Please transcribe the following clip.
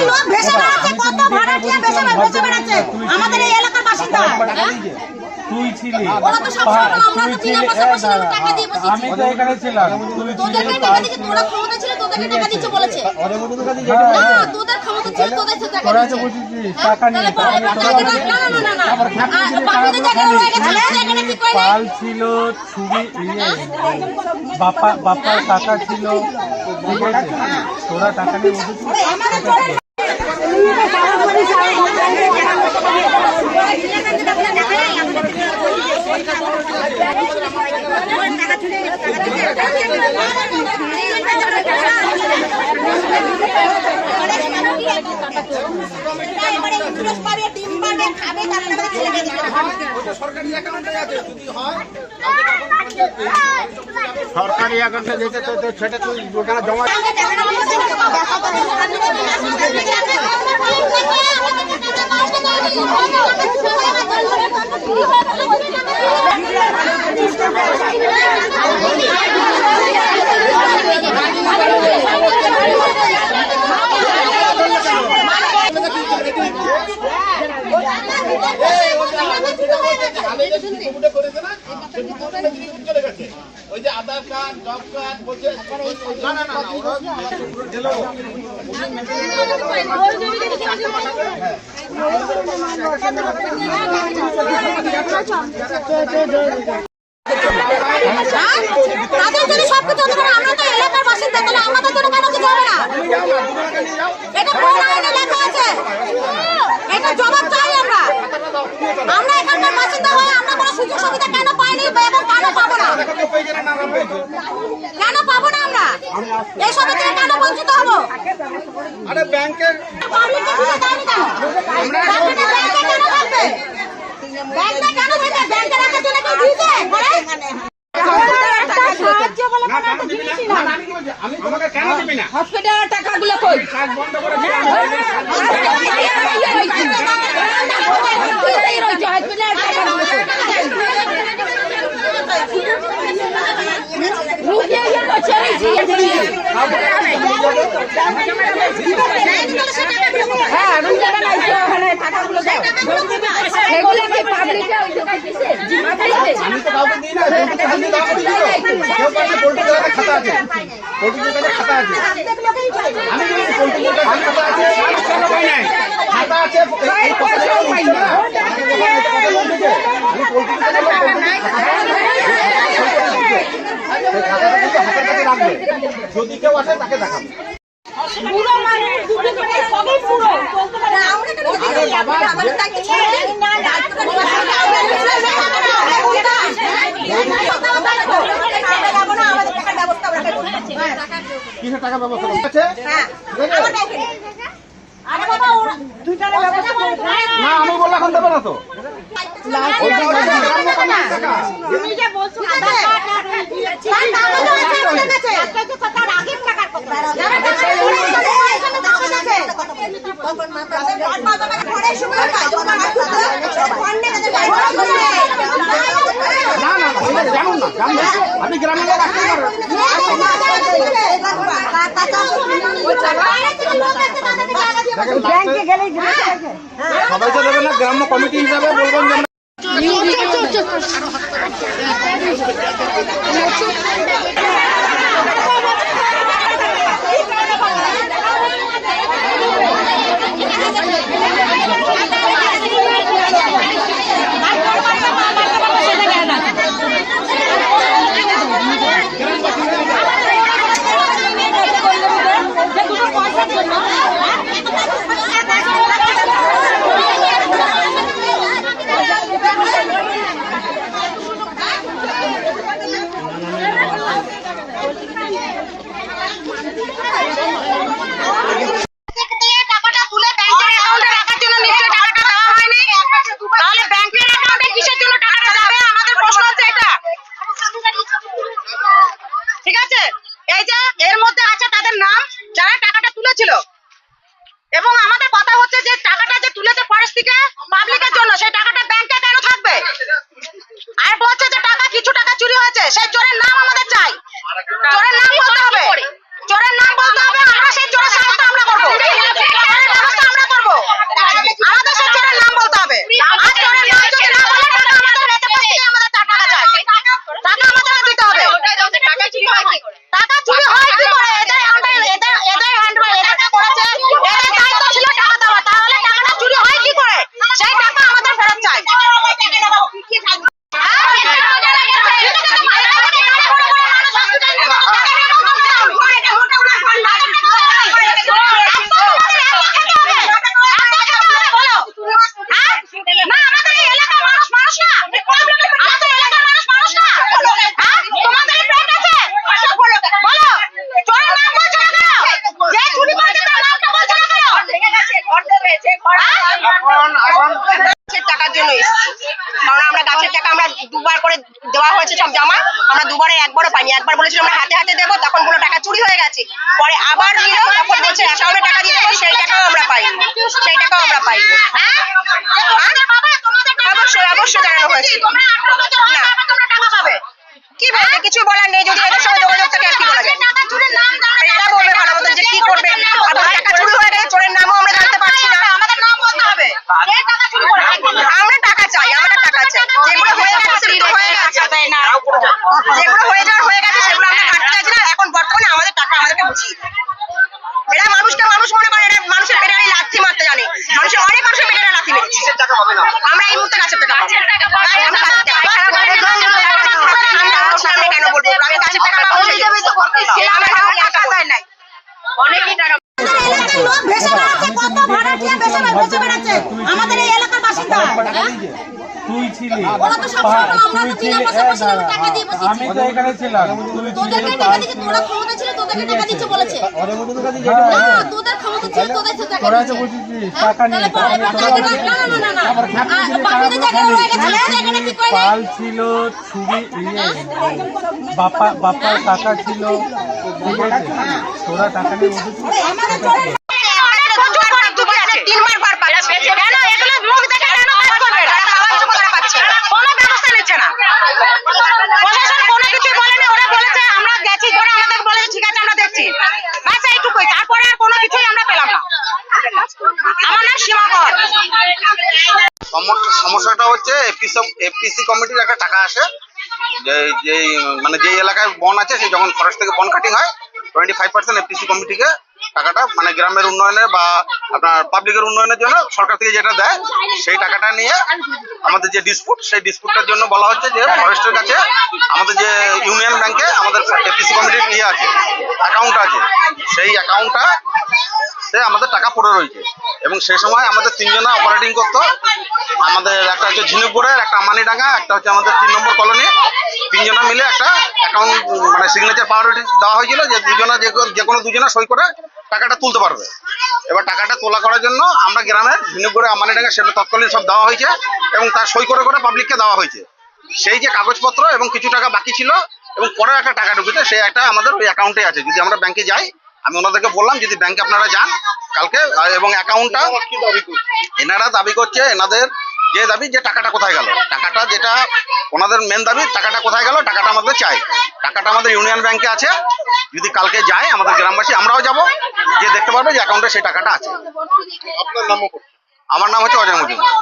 লোক ভেসে বেড়াচ্ছে, কত ভাড়াটিয়া ভেসে বেড়াচ্ছে আমাদের এই এলাকার বাসিন্দা। তুই ছিলি, ওরা তো সব সময় আমরা তো বিনা পয়সা বসে টাকা দিয়ে বসেছি। আমি তো এখানে ছিলাম, তোদেরকে টাকা দিচ্ছে, তোরা ক্ষমতা ছিল তোদেরকে টাকা দিচ্ছে বলেছে। না তোদের ক্ষমতা ছিল তোদের সাথে টাকা দিচ্ছে। টাকা নিয়ে পাল ছিল, ছুরি বাপার টাকা ছিল, ঠিক আছে, তোরা টাকা নিয়ে বসেছিস। সরকারি অ্যাকাউন্টে যেতে তো সেটা তুই ওখানে জমা ওই যে আধার কার্ড, জব কার্ড বলছে না না না তাদের যদি সবকিছু আমরা তো এলাকার বাসিন্দা, তাহলে আমাদের জন্য কেন কিছু হবে না? এটা কোন আইনে লেখা আছে? এটা জবাব চাই আমরা। আমরা এখানকার বাসিন্দা হয়ে আমরা কোনো সুযোগ সুবিধা কেন পাইনি এবং কেন পাবো না? কেন পাবো না আমরা? এইসব থেকে কেন বঞ্চিত হবো? আরে ব্যাংকের পাবলিককে সুযোগ দেয়নি কেন? ব্যাংকে কেন থাকবে? ব্যাংকে কেন থাকবে? ব্যাংকে রাখার জন্য কেউ দিতে করে? আমি তোমাকে কেন দিবি না? হসপিটালের টাকাগুলো কই? কাজ বন্ধ করে আমি তো কাউকে দিই না, খাতা আছে, খাতা আছে, আমি খাতা আছে, খাতা আছে, যদি কেউ আসে তাকে দেখাবো। কিসের টাকা ব্যবস্থা করছে? না আমি বললাম এখন দেবে না তো। আপনি গ্রামের লোক আসতে সবাই তো দেবেন না, গ্রাম্য কমিটি হিসাবে বলবেন যে এবং আমাদের কথা হচ্ছে যে টাকাটা যে তুলেছে ফরেস্ট থেকে পাবলিকের জন্য, সেই টাকাটা ব্যাংকে কেন থাকবে? আর বলছে যে টাকা কিছু টাকা চুরি হয়েছে, সেই চোরের নাম আমাদের চাই। চোরের নাম বলতে হবে, চোরের নাম বলতে হবে, আমরা সেই চোরের সাহায্য আমরা করবো। হয়েছে সব জমা, আমরা দুবারে একবারও পাইনি। একবার বলেছিল আমরা হাতে হাতে দেবো, তখন বলে টাকা চুরি হয়ে গেছে। পরে আবার নিল, তখন বলছে অ্যাকাউন্টে টাকা দিয়ে দেবো, সেই টাকাও আমরা পাইনি, সেই টাকাও আমরা পাইনি। অবশ্যই অবশ্যই জানানো হয়েছে। কি বলবে, কিছু বলার নেই। যদি এদের সঙ্গে যোগাযোগ থাকে আর কি বলা যায়, এরা বলবে ভালো মতন যে কি করবে। আবার টাকা চুরি হয়ে গেলে চোরের নামও আমরা জানতে পারছি না। আমাদের নাম বলতে হবে, আমরা টাকা চাই, আমরা টাকা চাই। যেগুলো হয়ে গেছে সেগুলো হয়ে গেছে, যেগুলো হয়ে যাওয়ার হয়ে গেছে সেগুলো আমরা ঘাটতে চাইছি না। এখন বর্তমানে আমাদের টাকা আমাদেরকে বুঝিয়ে দিই। এরা মানুষকে মানুষ মনে করে, এরা মানুষের পেটে লাথি মারতে জানে। মানুষের অনেক মানুষের পেটে লাথি মেরেছে। আমরা এই মুহূর্তে গাছের টাকা পাবো। আমি গাছের টাকা ছাড়া আমি কেন বলবো, আমি গাছের টাকা পাবো, আমার টাকা দেয় নাই অনেকই টাকা। আমাদের এই এলাকার বাসিন্দা তুই ছিলি, ওরা তো সব সময় আমরা তো বিনা পয়সা পয়সা টাকা দিয়ে বসেছি। আমি তো এখানে ছিলাম, তুই তোদেরকে টাকা দিচ্ছে, তোরা ক্ষমতা ছিল তোদেরকে টাকা দিচ্ছে বলেছে। না, তোদের ক্ষমতা ছিল তোদের সাথে টাকা তোরা তো দিচ্ছে। বুঝেছিস টাকা নিয়ে না। বাকিদের জায়গায় রয়ে গেছে, এখানে কি করে নাই? পাল ছিল, ছুরি বাপার টাকা ছিল, ঠিক আছে? তোরা টাকা নিয়ে বসেছিস। আমাদের চোরের তিনবার বার পাচ্ছে কেন? এগুলো মুখ দেখে কেন কাজ করবে? তারা খাওয়ার যোগ্যতা পাচ্ছে না, কোনো ব্যবস্থা নিচ্ছে না। প্রশাসন কোনো কিছু বলেনি, ওরা বলেছে আমরা গেছি ধরে আমাদের বলেছে ঠিক আছে আমরা দেখছি, বাস এইটুকুই। তারপরে আর কোনো কিছুই আমরা পেলাম না। আমার নাম সীমা কর। সমস্যাটা হচ্ছে এফপিসি কমিটির একটা টাকা আসে, যে মানে যে এলাকায় বন আছে, সেই যখন ফরেস্ট থেকে বন কাটিং হয় 25% এফপিসি কমিটিকে টাকাটা, মানে গ্রামের উন্নয়নে বা আপনার পাবলিকের উন্নয়নের জন্য সরকার থেকে যেটা দেয়, সেই টাকাটা নিয়ে আমাদের যে ডিসপুট, সেই ডিসপুটটার জন্য বলা হচ্ছে যে ফরেস্টের কাছে আমাদের যে ইউনিয়ন ব্যাংকে আমাদের এফপিসি কমিটির ইয়ে আছে, অ্যাকাউন্ট আছে, সেই অ্যাকাউন্টটা সে আমাদের টাকা পড়ে রয়েছে। এবং সেই সময় আমাদের তিনজনা অপারেটিং করতো। আমাদের একটা হচ্ছে ঝিনুকপুরের, একটা আমানিডাঙ্গা, একটা হচ্ছে আমাদের 3 নম্বর কলোনি। তিনজনা মিলে একটা অ্যাকাউন্ট মানে সিগনেচার পাওয়ার দেওয়া হয়েছিল যে দুজনা যে কোনো দুজনা সই করে টাকাটা তুলতে পারবে। এবার টাকাটা তোলা করার জন্য আমরা গ্রামের ঝিনুকপুরে আমানিডাঙ্গা সেটা তৎকালীন সব দেওয়া হয়েছে এবং তার সই করে করে পাবলিককে দেওয়া হয়েছে। সেই যে কাগজপত্র এবং কিছু টাকা বাকি ছিল এবং পরে একটা টাকা ঢুকেছে, সেই একটা আমাদের ওই অ্যাকাউন্টে আছে। যদি আমরা ব্যাংকে যাই, আমি ওনাদেরকে বললাম যদি ব্যাংকে আপনারা যান কালকে, এবং অ্যাকাউন্টটা এনারা দাবি করছে, এনাদের যে দাবি যে টাকাটা কোথায় গেল, টাকাটা যেটা ওনাদের মেন দাবি, টাকাটা কোথায় গেল, টাকাটা আমাদের চাই। টাকাটা আমাদের ইউনিয়ন ব্যাংকে আছে। যদি কালকে যায় আমাদের গ্রামবাসী, আমরাও যাব, যে দেখতে পারবে যে অ্যাকাউন্টে সেই টাকাটা আছে। আমার নাম হচ্ছে অজয় মজুমদার।